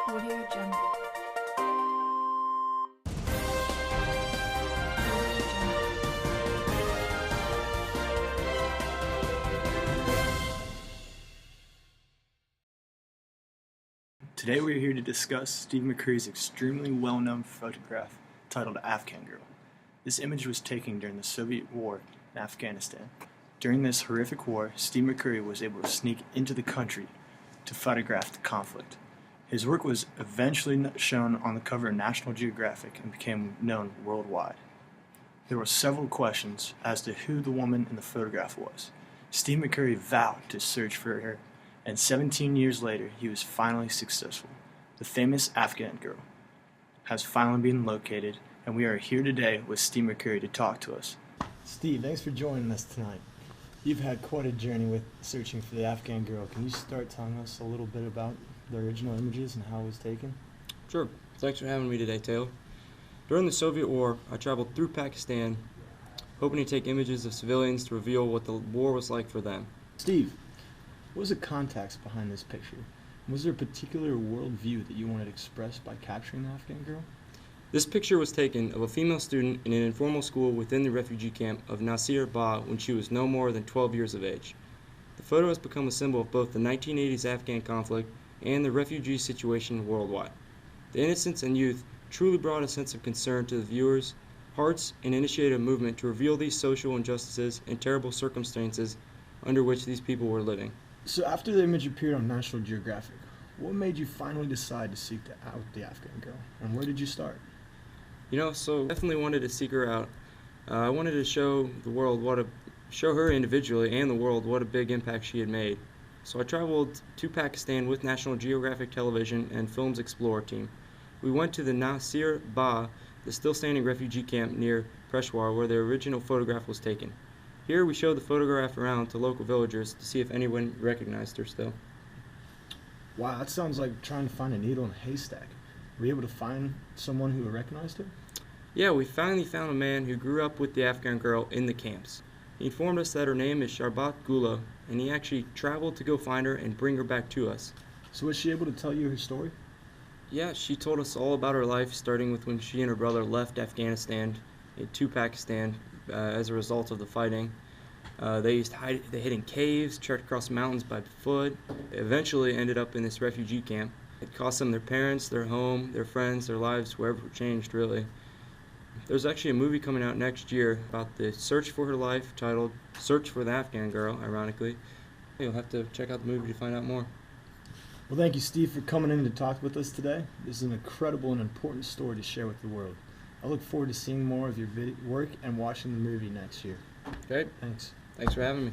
Audio Jungle. Today we are here to discuss Steve McCurry's extremely well-known photograph titled Afghan Girl. This image was taken during the Soviet war in Afghanistan. During this horrific war, Steve McCurry was able to sneak into the country to photograph the conflict. His work was eventually shown on the cover of National Geographic and became known worldwide. There were several questions as to who the woman in the photograph was. Steve McCurry vowed to search for her, and 17 years later, he was finally successful. The famous Afghan girl has finally been located, and we are here today with Steve McCurry to talk to us. Steve, thanks for joining us tonight. You've had quite a journey with searching for the Afghan girl. Can you start telling us a little bit about the original images and how it was taken? Sure. Thanks for having me today, Taylor. During the Soviet war, I traveled through Pakistan, hoping to take images of civilians to reveal what the war was like for them. Steve, what was the context behind this picture? Was there a particular worldview that you wanted expressed by capturing the Afghan girl? This picture was taken of a female student in an informal school within the refugee camp of Nasir Ba when she was no more than 12 years of age. The photo has become a symbol of both the 1980s Afghan conflict and the refugee situation worldwide. The innocence and youth truly brought a sense of concern to the viewers' hearts and initiated a movement to reveal these social injustices and terrible circumstances under which these people were living. So after the image appeared on National Geographic, what made you finally decide to seek out the Afghan girl, and where did you start? So definitely wanted to seek her out. I wanted to show the world show her individually and the world what a big impact she had made. So I traveled to Pakistan with National Geographic Television and Films Explorer team. We went to the Nasir Ba, the still standing refugee camp near Peshawar, where the original photograph was taken. Here we showed the photograph around to local villagers to see if anyone recognized her still. Wow, that sounds like trying to find a needle in a haystack. Were you able to find someone who recognized her? Yeah, we finally found a man who grew up with the Afghan girl in the camps. He informed us that her name is Sharbat Gula, and he actually traveled to go find her and bring her back to us. So was she able to tell you her story? Yeah, she told us all about her life, starting with when she and her brother left Afghanistan to Pakistan as a result of the fighting. They hid in caves, trekked across mountains by foot, eventually ended up in this refugee camp. It cost them their parents, their home, their friends, their lives, wherever it changed, really. There's actually a movie coming out next year about the search for her life, titled Search for the Afghan Girl, ironically. You'll have to check out the movie to find out more. Well, thank you, Steve, for coming in to talk with us today. This is an incredible and important story to share with the world. I look forward to seeing more of your work and watching the movie next year. Okay. Thanks. Thanks for having me.